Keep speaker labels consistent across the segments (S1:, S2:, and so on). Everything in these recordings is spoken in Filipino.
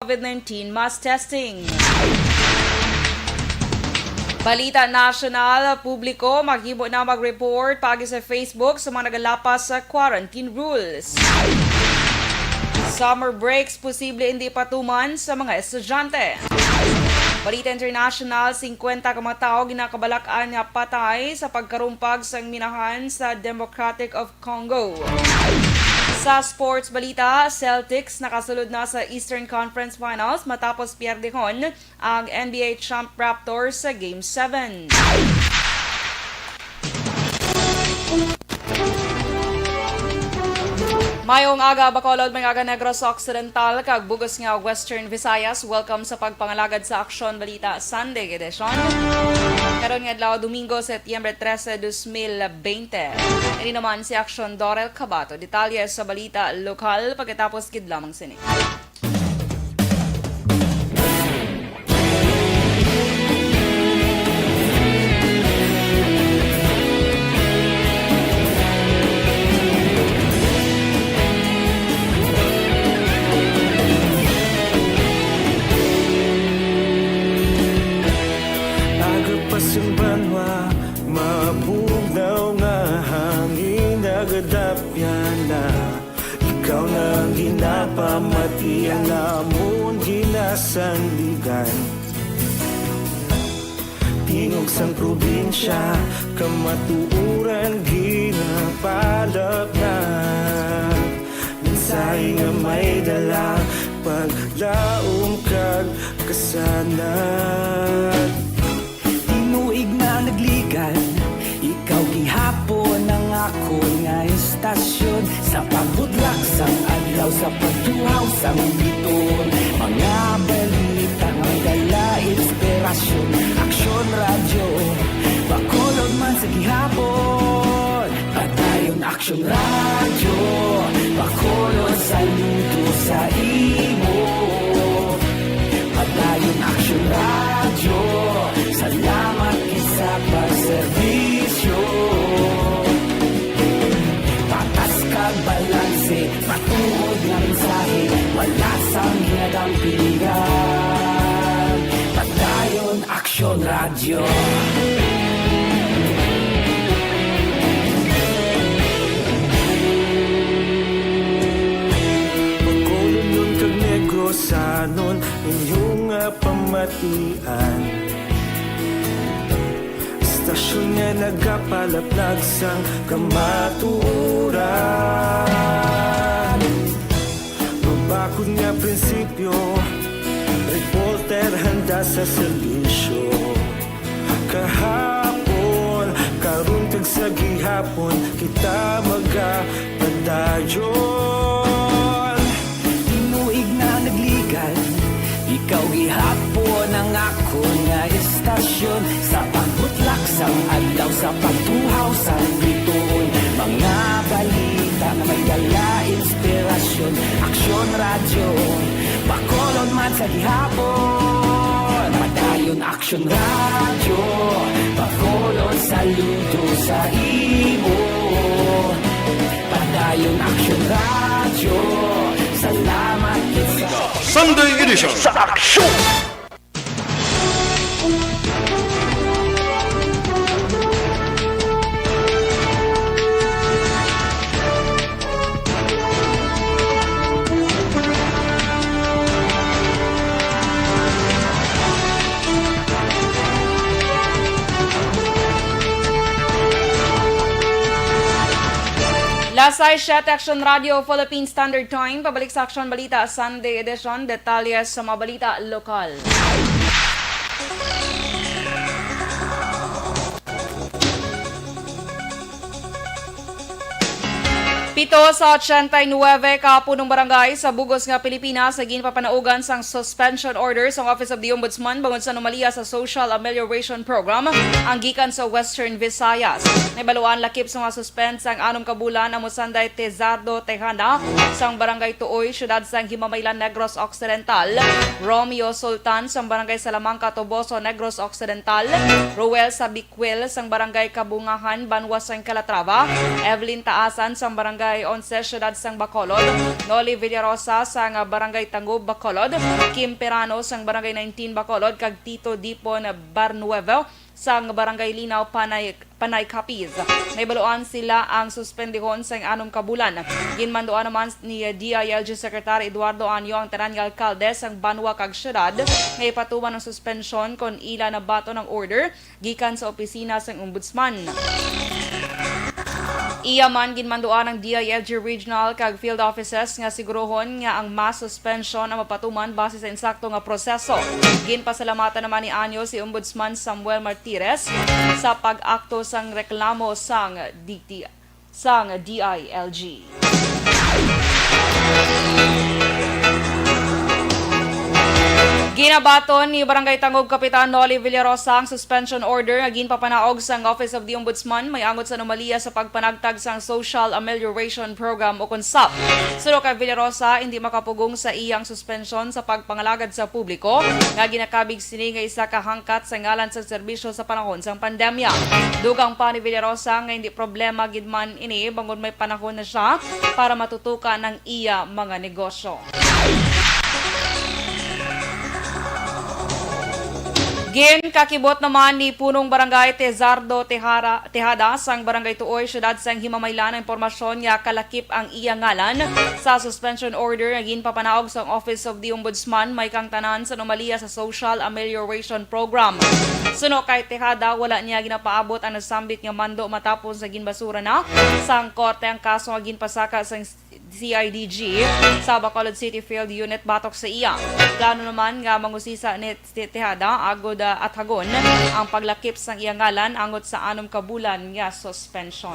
S1: COVID-19 mass testing. Balita national, publiko maghimo na mag-report pagi sa Facebook sa mga nagalapas sa quarantine rules. Summer breaks posible hindi patuman sa mga estudyante. Balita international, 50 ka mga tao ginakabalak-an nga patay sa pagkarumpag sa minahan sa Democratic of Congo. Sa sports balita, Celtics nakasulod na sa Eastern Conference Finals matapos pierdehon ang NBA champ Raptors sa Game 7. Mayong aga Bacolod, may aga Negros Occidental, kag bugos nga Western Visayas. Welcome sa pagpangalagad sa Aksyon Balita Sunday edition. Karon nga adlaw Domingo, Setyembre 13, 2020. Ini naman si Aksyon Dorel Cabatu. Detalye sa balita lokal pagkatapos kid lamang sini.
S2: Mapugnaw nga hangin nagadapyan na ikaw nang ginapamatian namon ginasandigan. Tingog sang probinsya kamatuuran ginapalap na mensahe nga may dala paglaom kag kasanat.
S3: Tinuig na nagligan, ikaw gihapon ang ako nga istasyon. Sa pagbudlak sang adlaw, sa pagduhaw sang biton. Mga balita nga dala inspirasyon. Aksyon radyo, Bacolod man sa gihapon. Padayon Aksyon radyo, Bacolod saludo sa imo. Padayon Aksyon radyo, salamat isa pagserbisyo. Patas kag balanse, patuod na mensahe, wala sang hinagang pilihan. Padayon Aksyon radyo.
S2: Bacolod nun kag Negrosanon inyong pamatian. Stasyon nga nagapalaplag sang kamaturan. Mabakod nga prinsipyo, reporter handa sa serbisyo. Kahapon, karuntag sa gihapon, kita magapadayon.
S3: Tinuig na nagligan, ikaw gihapon ang ako nga istasyon. Sa pagbutlak sang adlaw, sa pagtuhaw sang biton. Mga balita na may dala inspirasyon. Aksyon radyo, Bacolod man sa gihapon. Padayon Aksyon radyo, Bacolod saludo sa imo. Padayon Aksyon radyo, salamat isa.
S4: Sunday edition sa Aksyon!
S1: Lasay 7 Aksyon Radio Philippine Standard Time. Pabalik sa Aksyon Balita Sunday edition. Detalye sa mga balita lokal. Pito sa 89 kapunong barangay sa bugos nga Pilipinas sa ginpapanaugan sang suspension order sa Office of the Ombudsman bangod sa anomalya sa Social Amelioration Program ang gikan sa Western Visayas. Naibaluan lakip sa mga suspend sang 6 ka bulan ang Musanday Tezardo Tejana sang Barangay Tuoy, syudad sang Himamaylan, Negros Occidental, Romeo Sultan sang Barangay Salamanca, Toboso, Negros Occidental, Roel Sabikwil sang Barangay Kabungahan, Banwas sang Calatrava, Evelyn Taasan sang Barangay barangay 11 syudad sang Bacolod, Noli Villarosa sang barangay Tangub Bacolod, Kim Perano sang barangay 19 Bacolod kag Tito Dipon Barnuevo sang barangay Linaw Panay Capiz. Naibaluan sila ang suspendihon sa 6 ka bulan. Ginmanduan naman ni DILG Secretary Eduardo Anyo ang tanan nga alkalde sang Banwa kag syudad nga ipatuman ang suspension kon ila na bato ng order gikan sa opisina sang ombudsman. Iya man ginmanduan ng DILG Regional kag Field Offices nga sigurohon nga ang mass suspension ang mapatuman base sa insakto nga proseso. Ginpasalamatan naman ni Anyo si Ombudsman Samuel Martires sa pag-akto sang reklamo sang DILG. Ginabaton ni Barangay Tangub Kapitan Noli Villarosa ang suspension order nga ginpapanaog sang Office of the Ombudsman may angot sa anomalya sa pagpanagtag sang Social Amelioration Program o KONSAP. Suno kay Villarosa hindi makapugong sa iyang suspension sa pagpangalagad sa publiko nga ginakabig sini nga isa ka hangkat sa ngalan sa serbisyo sa panahon sang pandemya. Dugang pa ni Villarosa nga hindi problema gid man ini bangod may panahon na siya para matutukan ng iya mga negosyo. Kakibot naman ni Punong Barangay Tezardo Tejada sang Barangay Tuoy, syudad sang Himamaylan ang impormasyon nga kalakip ang iya ngalan sa suspension order nga ginpapanaog sa Office of the Ombudsman may kang tanan sa anomalya sa Social Amelioration Program. Suno kay Tejada, wala niya ginapaabot ang nasambit nga mando matapos sa ginbasura na sang korte ang kaso nga ginpasaka sang CIDG sa Bacolod City Field Unit batok sa iya. Plano naman nga mangusisa ni Tejada agod at hagon ang paglakip sang iyang ngalan angot sa 6 ka bulan nga suspension.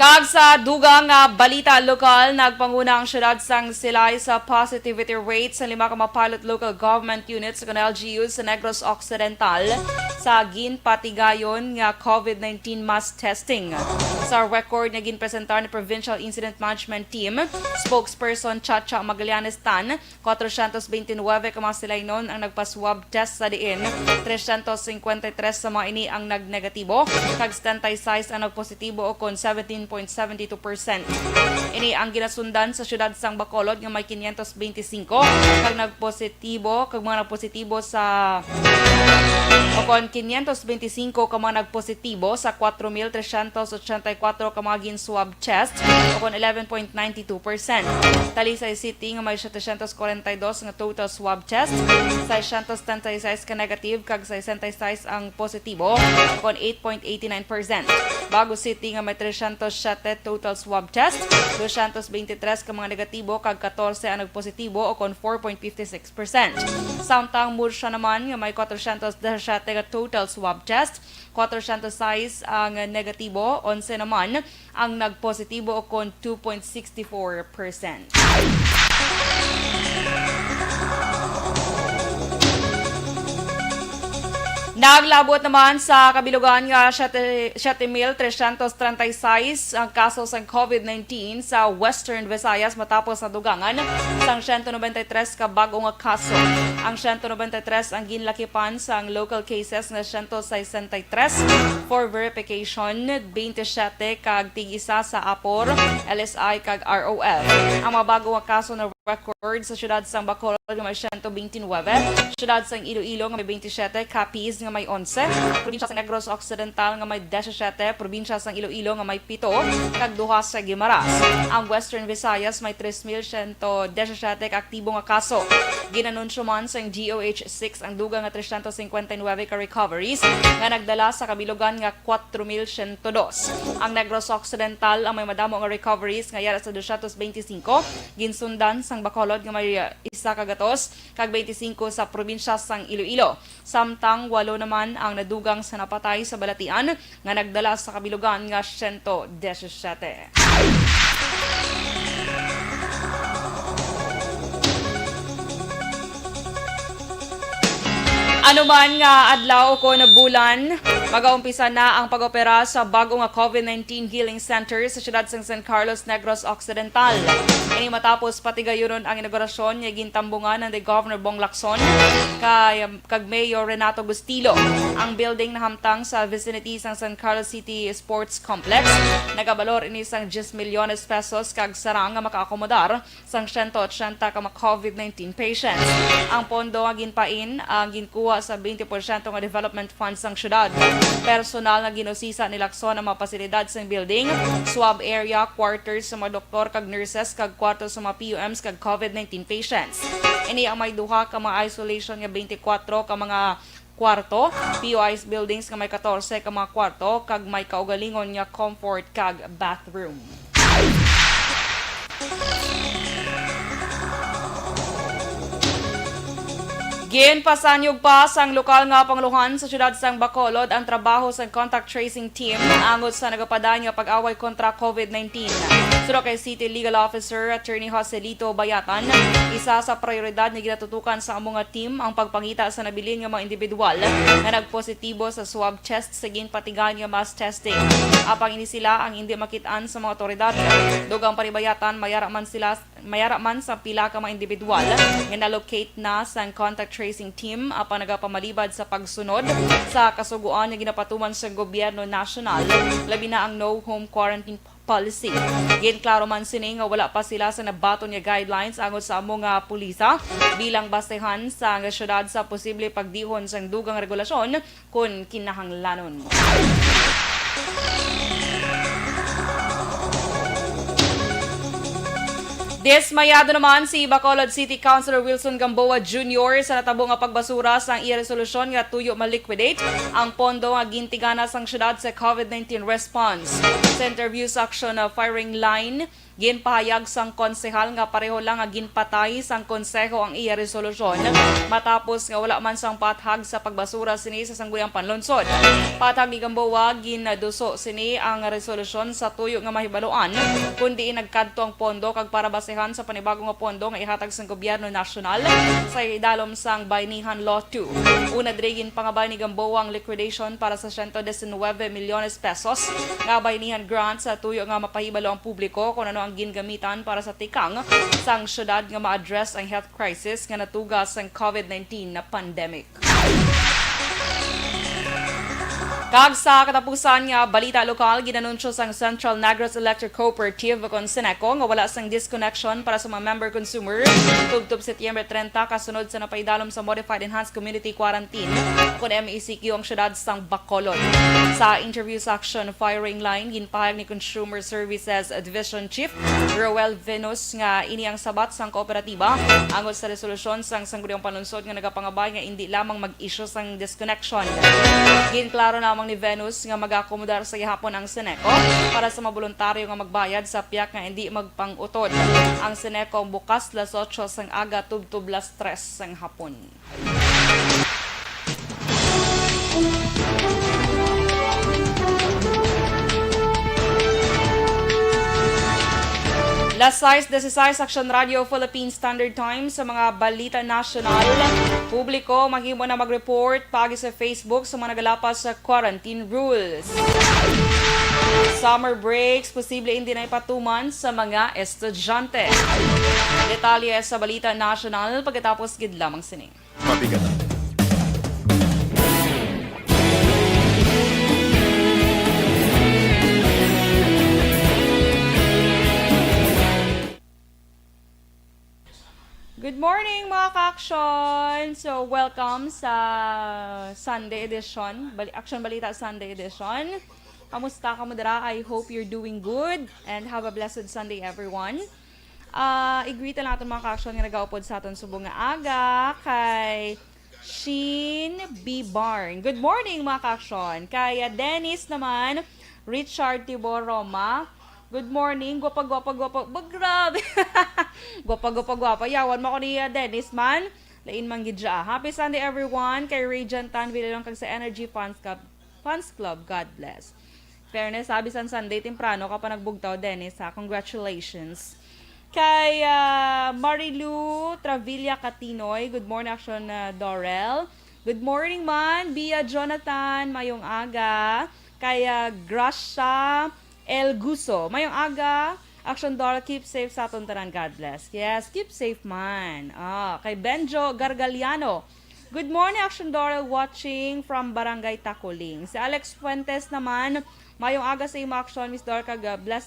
S1: Kag sa dugang balita lokal, nagpanguna ang syudad sang Silay sa positivity rate sa 5 ka mapilot local government units sa LGUs sa Negros Occidental sa ginpatigayon nga COVID-19 mass testing. Sa record na ginpresentar ni Provincial Incident Management Team, spokesperson Chacha Magallanes Tan, 429 ka mga Silaynon ang nagpa-swab test sa diin, 353 sa mga ini ang nagnegatibo, kag 76 ang nagpositibo o kon 17.72%. Ini ang ginasundan sa syudad sang Bacolod nga may 525 kag nagpositibo kag mga nagpositibo sa o kon 525 ka mga nagpositibo sa 4,384 ka mga gin-swab test o kon 11.92%. Talisay City nga may 742 nga total swab test, 636 ka negative kag 66 ang positibo o kon 8.89%. Bago City nga may 307 total swab test, 223 ka mga negatibo kag 14 ang nagpositibo o kon 4.56%. Samtang Murcia naman nga may 417 ka total swab test, 406 ang negatibo, 11 naman ang nagpositibo o kon 2.64%. Naglabot naman sa kabilugan nga 7,336 ang kaso sa COVID-19 sa Western Visayas matapos na dugangan sang 193 ka bagong kaso. Ang 193 ang ginlakipan sang local cases nga 163 for verification, 27 kag tig-isa sa APOR, LSI kag ROL. Ang mga bagong kaso na record sa syudad sang Bacolod nga may 129, syudad sang Iloilo nga may 27, Capiz nga may 11, probinsya sang Negros Occidental nga may 17, probinsya sang Iloilo nga may 7, kag duha sa Guimaras. Ang Western Visayas may 3,117 ka aktibo nga kaso. Ginanunsyo man sang DOH-6 ang dugang nga 359 ka recoveries nga nagdala sa kabilugan nga 4,102. Ang Negros Occidental ang may madamo nga recoveries nga yara sa 225, ginsundan sang Bacolod nga may 1 ka gatos kag 25 sa probinsya sang Iloilo. Samtang 8 naman ang nadugang sa napatay sa balatian nga nagdala sa kabilugan nga 117. Ano man nga adlaw ko na bulan Mag-aumpisa na ang pag-opera sa bagong COVID-19 Healing Center sa siyudad ng San Carlos, Negros Occidental. Ini matapos patigayunon ang inaugurasyon niya gintambungan ng Governor Bong Lacson kag Mayor Renato Gustilo. Ang building na hamtang sa vicinity ng San Carlos City Sports Complex nagabalor ini sang 10 milyones pesos kag sarang nga makaakomodar sang 180 ka COVID-19 patients. Ang pondo nga ginpain ang ginkuha sa 20% nga development funds sang syudad. Personal nga ginosisa ni Lacson ang mga pasilidad sa building, swab area, quarters sa mga doktor kag nurses kag kwarto sa mga PUMs kag COVID-19 patients. Ini ang may duha ka mga isolation nga 24 ka mga kwarto, POIs buildings nga may 14 ka mga kwarto kag may kaugalingon nga comfort kag bathroom. Ginpasanyog pa sang lokal nga panguluhan sa siyudad sang Bacolod ang trabaho sa contact tracing team angot sa nagapadan nga pag-away kontra COVID-19. Suro kay City Legal Officer Attorney Joselito Bayatan, isa sa prioridad na ginatutukan sa among nga team ang pagpangita sa nabilin nga mga individual na nagpositibo sa swab test sa ginpatigan nga mass testing. Apang ini sila ang hindi makitaan sa mga otoridad. Dugang panibayatan mayara man sa pila ka mga individual nga na-locate na sa contact tracing team apang nagapamalibad sa pagsunod sa kasuguan nga ginapatuman sa gobyerno nasyonal, labi na ang no home quarantine policy. Ginklaro man sini nga wala pa sila sa nabaton nga guidelines angot sa among nga pulisa bilang basehan sa nga syudad sa posible pagdihon sang dugang regulasyon kung kinahanglanon. Dismayado naman si Bacolod City Councilor Wilson Gamboa Jr. sa natabo nga pagbasura sang i-resolusyon nga tuyo ma-liquidate ang pondo nga gintigana sang syudad sa COVID-19 response. Sa interview sa Aksyon Firing Line, ginpahayag sang konsehal nga pareho lang nga ginpatay sang konseho ang iya resolusyon matapos nga wala man sang pathag sa pagbasura sini sa sangguyang panlonsod. Pathag ni Gamboa ginaduso sini ang resolusyon sa tuyo nga mahibaluan kundi nagkadto ang pondo kag para basehan sa panibagong nga pondo nga ihatag sang gobyerno nasyonal sa idalom sang Bayanihan Law 2. Una diri ginpangabay ni Gamboa ang liquidation para sa 119 milyones pesos nga bayanihan grant sa tuyo nga mapahibalo ang publiko kung ano ang gingamitan para sa tikang sang syudad nga ma-address ang health crisis nga natugas sang COVID-19 na pandemic. Kag sa katapusan nga balita lokal, ginanunsyo sang Central Negros Electric Cooperative kon Seneco nga wala sang disconnection para sa mga member consumer tubtob Setyembre 30 kasunod sa napaidalom sa Modified Enhanced Community Quarantine kon MECQ ang syudad sang Bacolod. Sa interview sa Aksyon Firing Line, ginpahayag ni Consumer Services Division Chief Dorel nga ini ang sabat sang kooperatiba angot sa resolusyon sang sangguniang panunsod nga nagapangabay nga hindi lamang mag-issue sang disconnection. Ginklaro na ni Venus nga mag-akomodar sa gihapon ang Seneco para sa mga voluntaryo nga magbayad sa piyak nga hindi magpang-utod. Ang Seneco bukas las 8 sang aga tubtob las 3 sang hapon. Las 6:16 Aksyon Radio Philippine Standard Time sa mga balita nasyonal. Publiko maghimo na mag-report pagi sa Facebook sa mga nagalapas sa quarantine rules. Summer breaks, posible hindi na ipatuman sa mga estudyante. Detalye sa balita nasyonal pagkatapos gid lamang sini.
S4: Mabigat.
S1: Good morning mga ka-aksyon! So, welcome sa Sunday edition, Aksyon Balita Sunday edition. Kamusta ka mo dira? I hope you're doing good and have a blessed Sunday everyone. I-greet na natin mga ka-aksyon nga nag-aupod sa aton subong nga aga kay Sheen B. Barn. Good morning mga ka-aksyon. Kay Dennis naman, Richard Tibor Roma. Good morning, gwapa. Grabe. Gwapa. Yawan mo ko ni Dennis man. Lain man gidya. Happy Sunday everyone. Kay Regent Tan Villalong kag sa Energy Fans Club. God bless. Fairness, sabi sa Sunday temprano ka pa nagbugtaw, Dennis ha. Congratulations. Kay Marilu Travilla Catinoy. Good morning, Aksyon Dorel. Good morning man, Bia Jonathan, mayong aga. Kaya Gracia El Guso, mayong aga. Aksyon Dorel, keep safe sa aton tanan, God bless. Yes, keep safe man. Kay Benjo Gargaliano, good morning Aksyon Dorel, watching from Barangay Takuling. Si Alex Fuentes naman, mayong aga sa imo aksyon, Miss Dorel,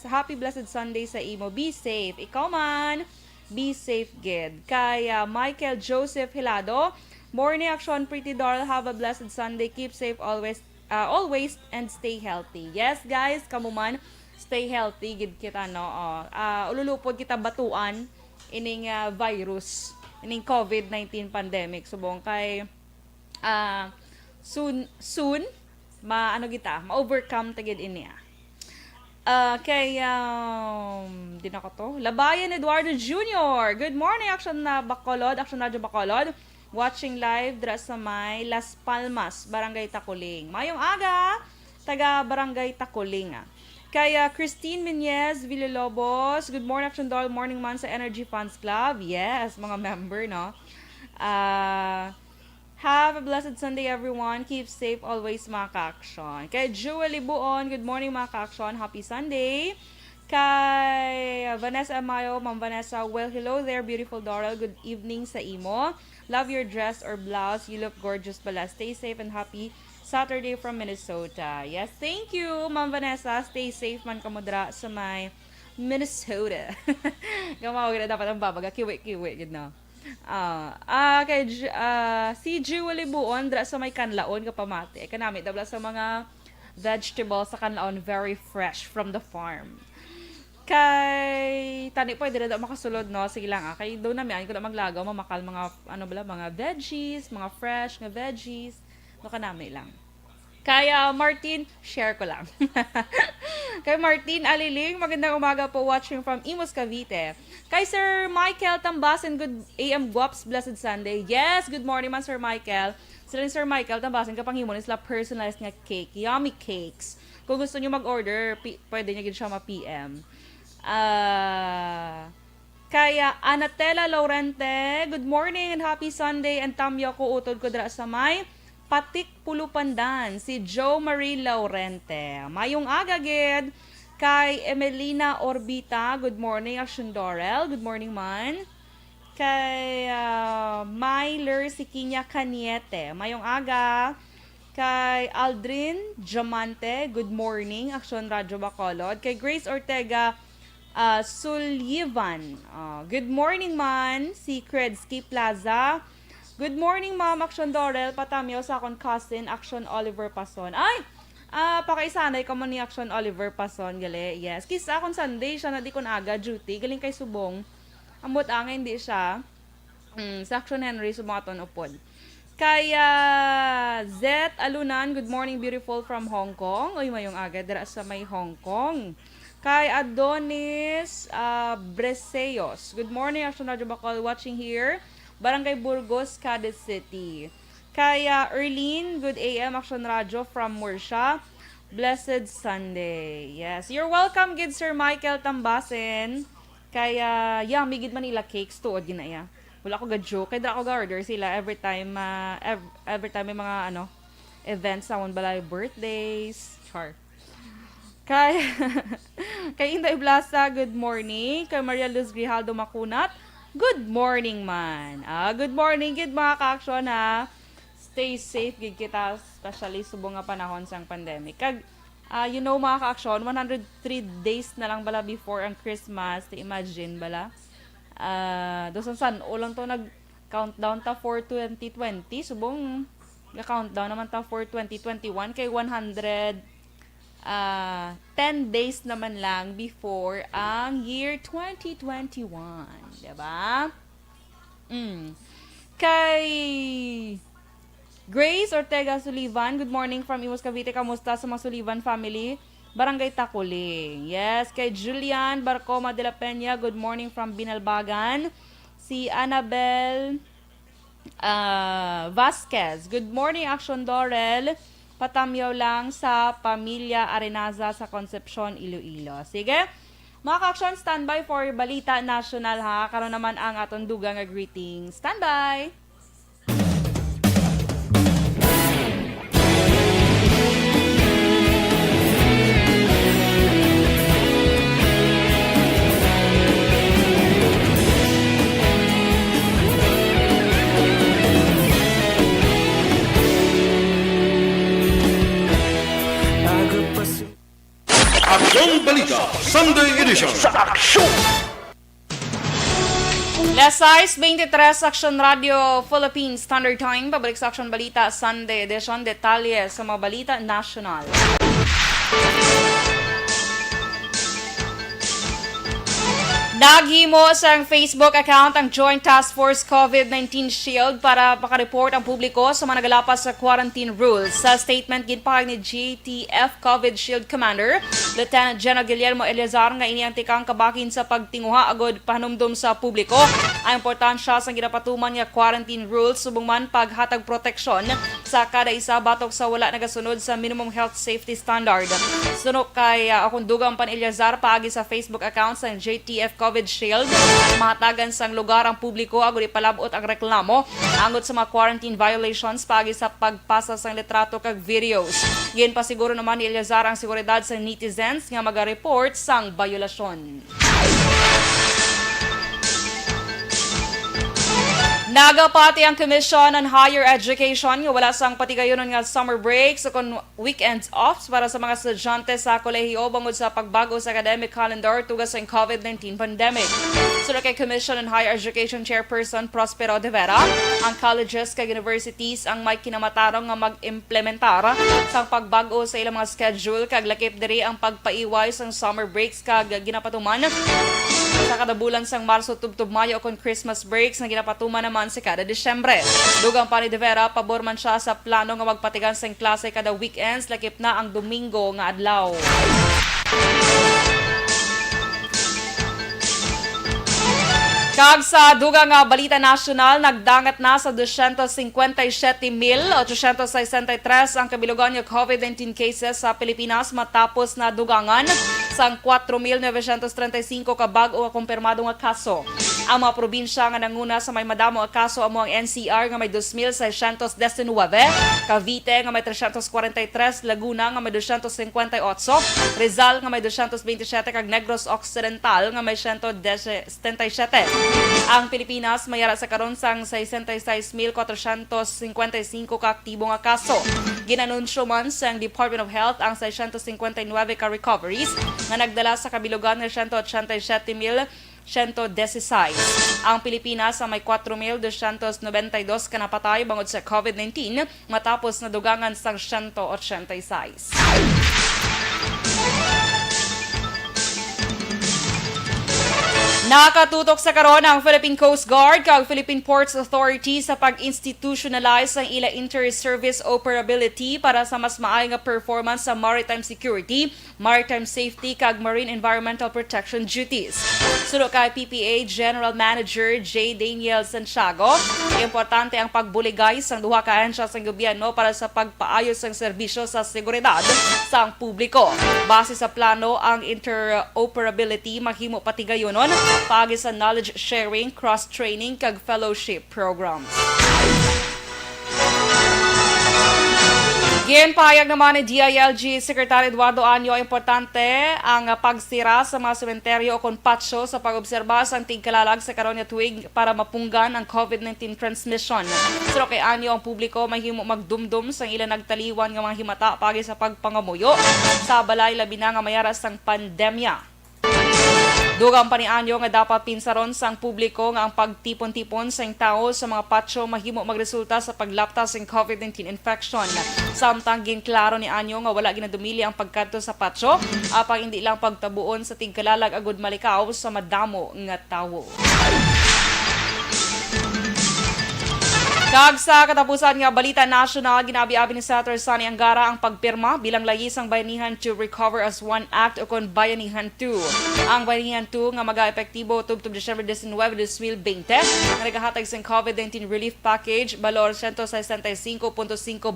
S1: happy blessed Sunday sa imo. Be safe. Ikaw man, be safe gid. Kay Michael Joseph Hilado, morning action, pretty Dorel, have a blessed Sunday. Keep safe always and stay healthy. Yes guys, kamo man, stay healthy gid kita no. Ululupod kita batuan ining virus, ining COVID-19 pandemic subong kay soon ma-overcome tagid ini. Kay di na ko to. Labayan Eduardo Jr. Good morning Action na Bacolod, Action Radyo Bacolod. Watching live dra sa may Las Palmas, Barangay Takuling. Mayong aga, taga Barangay Takuling. Kaya Christine Menyez Villalobos, good morning Action Doll, morning man sa Energy Fans Club. Yes, mga member, no? Have a blessed Sunday everyone. Keep safe always mga ka-action. Kay Jewel Ibuon, good morning mga ka-action. Happy Sunday. Kay Vanessa Amayo, Ma'am Vanessa, well, hello there, beautiful Dorel. Good evening sa imo. Love your dress or blouse. You look gorgeous pala. Stay safe and happy Saturday from Minnesota. Yes, thank you, Ma'am Vanessa. Stay safe man kamudra sa may Minnesota. Gamawag na dapat ang babaga. Kiwi-kiwi, gid na. Si Jewel Buon, dra sa may kanlaon kapamati. Kanami, dabla sa mga vegetables sa kanlaon, very fresh from the farm. Kay tani po dire makasulod no, sige lang kay do na mi ko na maglagaw mamakal mga mga veggies, mga fresh nga veggies no kanami lang. Kaya Martin, share ko lang. Kay Martin Aliling, magandang umaga po, watching from Imus Cavite. Kay Sir Michael Tambasin, good AM Guaps, blessed Sunday. Yes, good morning man Sir Michael. Sila ni Sir Michael Tambasin kapanghimon sila personalized nga cake, yummy cakes. Kung gusto niyo mag-order, pwede niyo gid siya ma-PM. Kaya Anatela Laurente, good morning and happy Sunday, and tamyo ko utod ko dra sa may Patik Pulupandan, si Joe Marie Laurente. Mayong aga gid. Kay Emelina Orbita, good morning Action Dorel, good morning man. Kay Myler Sikinya Caniete, mayong aga. Kay Aldrin Diamante, good morning Action Radyo Bacolod. Kay Grace Ortega Sullivan, good morning man. Si Kredsky Plaza, good morning ma'am Action Dorel, patamyo sa akong cousin Action Oliver Pason. Ay, pakaisanay ka mo ni Action Oliver Pason gali. Yes, kisa akong Sunday siya na di kon aga duty, galing kay subong. Ambot angay hindi siya. Sa Action Henry subong aton upod. Kaya Zet Alunan, good morning beautiful from Hong Kong. Oy mayong aga dira sa may Hong Kong. Kay Adonis Breseos, good morning Action Radio Bacol, watching here Barangay Burgos, Cadiz City. Kaya Erlene, good AM Action Radio from Murcia, blessed Sunday. Yes, you're welcome gid Sir Michael Tambasin. Kaya migid Manila cakes tuod ginaya. Wala ko ga-joke, kay dra ko ga-order sila every time may mga events sa balay birthdays. Char. Kay Inday Blasa, good morning. Kay Maria Luz Grijaldo Makunat, good morning man. Good morning gid mga ka-aksyon ha. Stay safe gid kita, especially subong nga panahon sang pandemic. Kag mga ka-aksyon, 103 days na lang bala before ang Christmas. Imagine bala. Doon san ulang to nag-countdown ta for 2020. Subong ga-countdown naman ta for 2021 kay 10 days naman lang before ang year 2021. Diba? Kay Grace Ortega Sullivan, good morning from Imus Cavite. Kamusta sa mga Sullivan family? Barangay Takuling. Yes, kay Julian Barcoma de la Peña, good morning from Binalbagan. Si Annabel Vasquez, good morning Action Dorel. Patamyaw lang sa Pamilya Arenaza sa Concepcion, Iloilo. Sige, mga ka-action, standby for Balita National ha. Karon naman ang aton dugang nga greeting. Standby!
S4: Sunday edition sa Aksyon!
S1: Last size, 23 Aksyon Radio Philippines Standard Time. Pabalik sa Aksyon Balita Sunday edition. Detalye sa mga balita national. Naghimo sa Facebook account ang Joint Task Force COVID-19 Shield para makareport ang publiko sa mga nagalapas sa quarantine rules. Sa statement, ginpahag ni GTF COVID Shield Commander, Lieutenant General Guillermo Eleazar nga iniantikang kabakin sa pagtinguha agod panumdum sa publiko. Ang importansya sa ginapatuman nga quarantine rules subong man paghatag proteksyon sa kada isa batok sa wala nagasunod sa minimum health safety standard. Sunod kay akong dugang pan Eleazar paagi sa Facebook account sa JTF COVID Shield, mahatagan sang lugar ang publiko agud ipalabot ang reklamo angot sa mga quarantine violations paagi sa pagpasa sang litrato kag videos. Giin pa siguro naman ni Eleazar ang seguridad sa netizens nga maga-report sang violasyon. Nagapati ang Commission on Higher Education nga wala sang patigayonon nga summer breaks o kon weekends off para sa mga estudyante sa kolehiyo bangod sa pagbago sa academic calendar tugas sa COVID-19 pandemic. Sura kay Commission on Higher Education Chairperson Prospero de Vera, ang colleges kag universities ang may kinamatarong nga mag-implementar sa pagbago sa ilang mga schedule kag lakip diri ang pagpaiway sang summer breaks kag ginapatuman sa kada bulan sang Marso tubtob Mayo kon Christmas breaks nga ginapatuman naman sa kada Disyembre. Dugang pa ni De Vera, pabor man siya sa plano nga magpatigan sa klase kada weekends lakip na ang Domingo nga adlaw. Kag sa dugang nga balita nasyonal, nagdangat na sa 257,863 ang kabilugan nga COVID-19 cases sa Pilipinas matapos na dugangan sang 4,935 ka bag-o nga kumpirmado nga kaso. Ang mga probinsya nga nanguna sa may madamo nga kaso amo ang NCR nga may 2,619, Cavite nga may 343, Laguna nga may 258, Rizal nga may 227 kag Negros Occidental nga may 177. Ang Pilipinas mayara sa karon sang 66,455 ka aktibo nga kaso. Ginanunsyo man sa Department of Health ang 659 ka recoveries nga nagdala sa kabilugan ng 187,116. Ang Pilipinas ang may 4,292 ka napatay bangod sa COVID-19 matapos na dugangan sang 186. Nakatutok sa karon ang Philippine Coast Guard kag Philippine Ports Authority sa pag-institutionalize ang ila inter-service operability para sa mas maayong nga performance sa maritime security, maritime safety kag marine environmental protection duties. Suno kay PPA General Manager J. Daniel Santiago, importante ang pagbuligay sang duha ka ahensya sa gobyerno para sa pagpaayos sang serbisyo sa seguridad sa publiko. Base sa plano, ang interoperability mahimo patigayonon pagi sa knowledge sharing, cross-training kag fellowship programs. Ginpahayag naman ni DILG Secretary Eduardo Anyo, importante ang pagsira sa mga sementeryo o kon patio sa pag-obserba sa tigkalalag sa karon nga tuig para mapunggan ang COVID-19 transmission. Pero kay Anyo, ang publiko mahimo magdumdum sa ilang nagtaliwan nga mga himata pagi sa pagpangamuyo sa balay labi na nga mayara sang pandemya. Dugang pa ni Anyo nga dapat pinsaron sang publiko nga ang pagtipon-tipon sa tao sa mga patio mahimo magresulta sa paglaptas ng COVID-19 infection. Samtang ginklaro ni Anyo nga wala ginadumili ang pagkadto sa patio, apang hindi lang pagtabuon sa tigkalalag agud malikaw sa madamo nga tawo. Kag sa katapusan nga balita national, ginabi-abi ni Senator Sonny Angara ang pagpirma bilang layisang Bayanihan 2 Recover as One Act o kon Bayanihan 2. Ang Bayanihan 2 nga maga-epektibo tubtob December 19, 2020 nga nagahatag sa COVID-19 relief package balor 165.5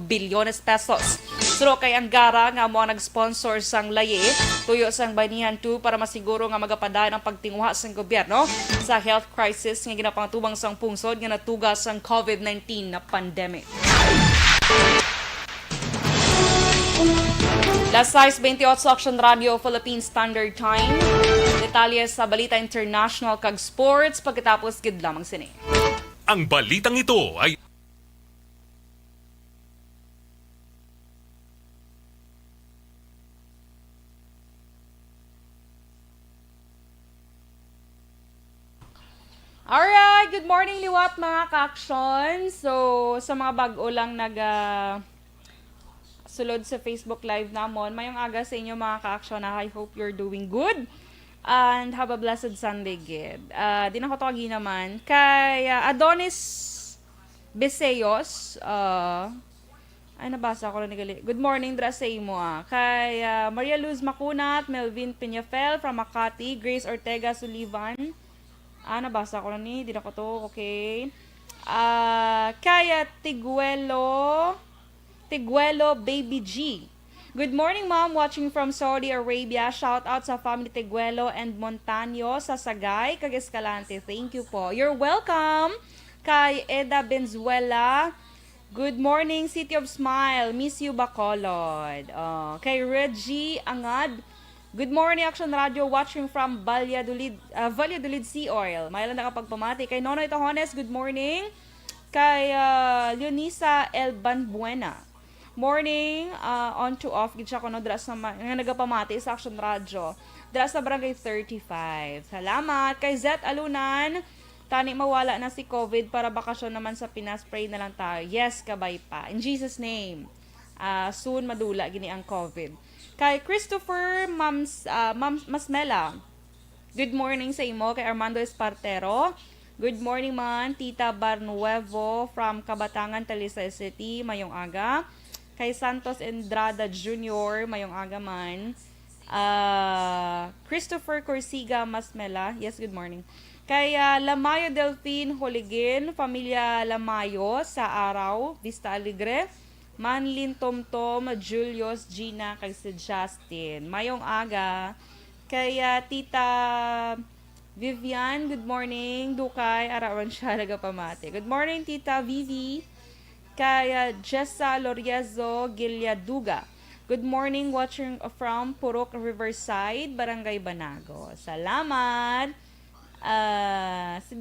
S1: bilyones pesos. Suro kay Angara nga mo nag-sponsor sang layi tuyo sang Bayanihan 2 para masiguro nga magapadayon ang pagtinguha sang gobyerno sa health crisis nga ginapangtubang sang pungsod nga natugas sang COVID-19 na pandemic. Last size 28 Aksyon Radio Philippine Standard Time. Detalye sa balita international kag sports pagkatapos gid lamang sini.
S5: Ang balitang ito ay
S1: Alright, good morning liwat mga ka-aksyon. So, sa mga bago lang sulod sa Facebook Live namon, mayong aga sa inyo mga ka-aksyon. I hope you're doing good and have a blessed Sunday, gid. Di na ko tawagi naman kay Adonis Beseyos. Ay, nabasa ko lang nigali. Good morning, dra sa imo Kay Maria Luz Macunat, Melvin Peñafel from Makati, Grace Ortega Sullivan. Nabasa ko lang di na ko to. Okay. Kaya Tiguelo Baby G. Good morning, Mom. Watching from Saudi Arabia. Shout out sa family Tiguelo and Montaño sa Sagay, kag Escalante. Thank you po. You're welcome. Kay Eda Benzuela. Good morning, City of Smile. Miss you, Bacolod. Kay Reggie Angad. Good morning, Aksyon Radio. Watching from Valladolid Sea Oil. May lang nakapagpamati. Kay Nonoy Tajones, good morning. Kay Leonisa Elban Buena. Morning, on to off. Gitsa ko no, dras na nagapamati sa Aksyon Radio. Dras na Barangay 35. Salamat. Kay Zet Alunan. Tani mawala na si COVID para bakasyon naman sa Pinas. Pray na lang tayo. Yes, kabay pa. In Jesus' name. Soon madula gini ang COVID. Kay Christopher Masmela. Good morning sa imo. Kay Armando Espartero. Good morning man. Tita Barnuevo from Kabatangan, Talisay City. Mayong aga. Kay Santos Endrada Jr. Mayong aga man. Christopher Corsiga Masmela. Yes, good morning. Kay Lamayo Delphine Holigin. Pamilya Lamayo sa Araw. Vista Alegre. Manlin Tomtom, Julius, Gina, kay si Justin. Mayong aga. Kaya Tita Vivian, good morning. Dukay, arawan siya nagapamati. Good morning, Tita Vivi. Kaya Jessa Loriezo, Gilyaduga. Good morning, watching from Purok Riverside, Barangay Banago. Salamat. Si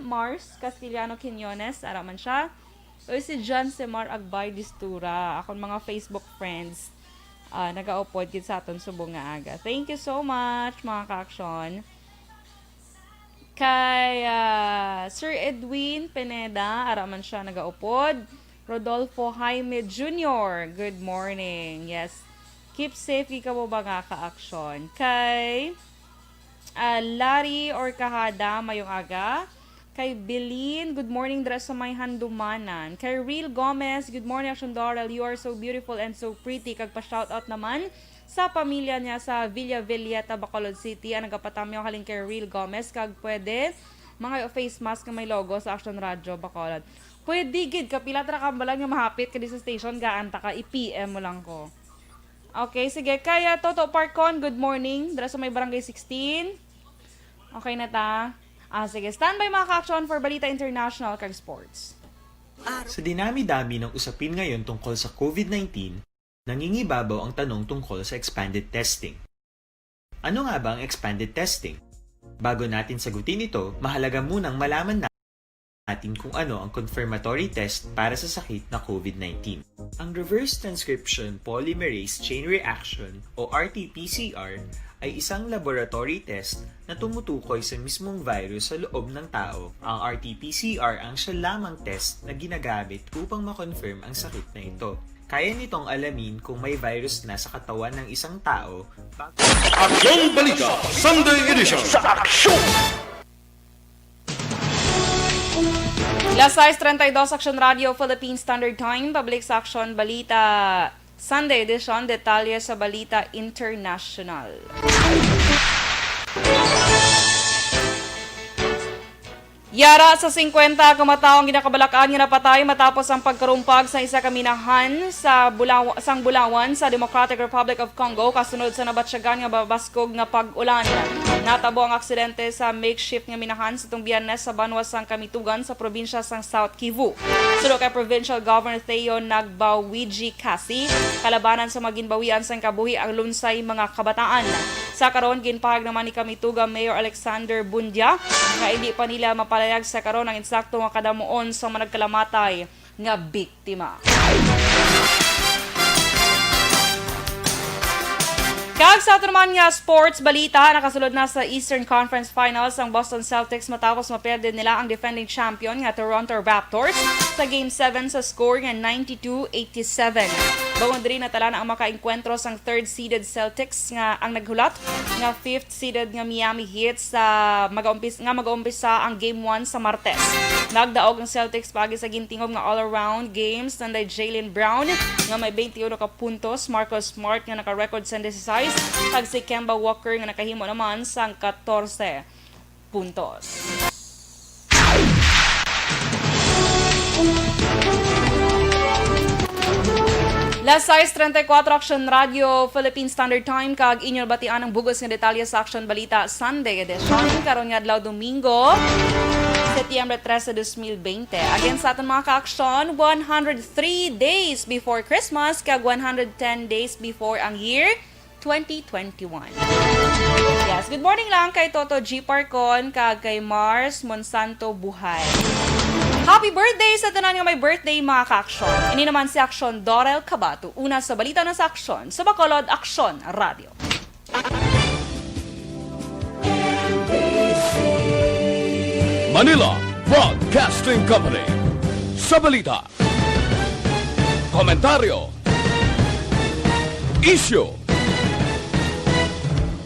S1: Mars Castellano Quinones, araman siya. O si John Semar Agbay Distura, akong mga Facebook friends, nag-aupod kit sa aton subong nga aga. Thank you so much, mga ka-aksyon. Kay Sir Edwin Pineda, araman siya nag-aupod. Rodolfo Jaime Jr., good morning. Yes, keep safe, ikaw mo ba nga ka-aksyon. Kay Larry Orcahada, mayong aga. Kay Bilin, good morning dra sa may handumanan. Kay Real Gomez, good morning Aksyon Dorel. You are so beautiful and so pretty. Kag pa-shoutout naman sa pamilya niya sa Villa Villeta, Bacolod City. Ang nagapatamiyo kaling kay Real Gomez. Kag pwede, mga face mask na may logo sa Aksyon Radio, Bacolod. Pwede gid, kapila tra ka balang nga mahapit ka sa station, gaanta ka, i-PM mo lang ko. Okay, sige. Kaya Toto Parkon, good morning. Dra sa may Barangay 16. Okay na ta? Sige, standby mga ka-aksyon for Balita International kag Sports.
S6: Sa dinami-dami ng usapin ngayon tungkol sa COVID-19, nangingibabaw ang tanong tungkol sa expanded testing. Ano nga ba ang expanded testing? Bago natin sagutin ito, mahalaga munang malaman natin kung ano ang confirmatory test para sa sakit na COVID-19. Ang reverse transcription polymerase chain reaction o RT-PCR ay isang laboratory test na tumutukoy sa mismong virus sa loob ng tao. Ang RT-PCR ang siya lamang test na ginagamit upang makonfirm ang sakit na ito. Kaya nitong alamin kung may virus na sa katawan ng isang tao.
S4: Aksyon Balita, Sunday Edition.
S1: Las 6:32 Aksyon Radio Philippine Standard Time, Public sa Aksyon Balita Sunday Edition, detalye sa Balita International. Yara sa 50 kamataong ginakabalakaan nga napatay matapos ang pagkarumpag sa isa kaminahan sa Bulawan sa Democratic Republic of Congo kasunod sa nabatsyagan nga babaskog nga pag-ulan. Natabo ang aksidente sa makeshift nga minahan sa itong Biyernes sa Banwasang Kamitugan sa probinsya sang South Kivu. Sulo kay Provincial Governor Theo Nagbawiji Kasi, kalabanan sa maginbawian sang kabuhi ang lunsay mga kabataan. Sa karon ginpahag naman ni Kamituga Mayor Alexander Bundia nga hindi pa nila mapalayag sa karon ang insakto nga kadamuon sa managkalamatay nga biktima. Kag sa ato naman nga sports balita, nakasulod na sa Eastern Conference Finals ang Boston Celtics matapos maperde nila ang defending champion nga Toronto Raptors sa Game 7 sa score nga 92-87. Bawon diri natala na ang makaengkwentro sang third-seeded Celtics nga ang naghulat nga fifth-seeded nga Miami Heat sa mag-uumpisa ang Game 1 sa Martes. Nagdaog ang Celtics pagi sa gintingog nga all-around games nanday Jaylen Brown nga may 21 ka puntos, Marcus Smart nga naka-record sa 16, kag si Kemba Walker nga nakahimo naman sang 14 puntos. Last size 34 Aksyon Radio Philippine Standard Time kag inyo batian ang bugos nga detalye sa Aksyon Balita Sunday edition karon nga adlaw Domingo Setyembre 13, 2020. Again sa aton mga ka-aksyon, 103 days before Christmas kag 110 days before ang year 2021. Yes, good morning lang kay Toto G. Parcon kag kay Mars Monsanto Buhay. Happy birthday sa tanan nga may birthday mga ka-aksyon. Ini naman si Aksyon Dorel Cabatu. Una sa balita na sa Aksyon, sa Bacolod Aksyon Radio.
S4: Manila Broadcasting Company. Sa balita, komentaryo, issue,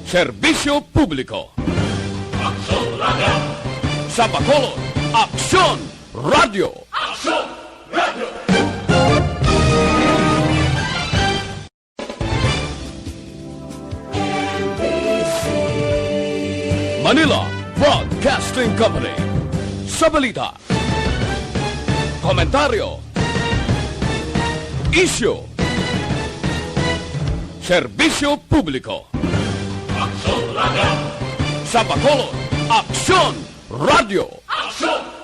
S4: serbisyo publiko. Aksyon Radio. Sa Bacolod, Aksyon Radio. Aksyon Radio. Manila Broadcasting Company. Sa balita, komentaryo, issue, serbisyo publiko. Aksyon Radio. Sa Bacolod, Aksyon Radio. Aksyon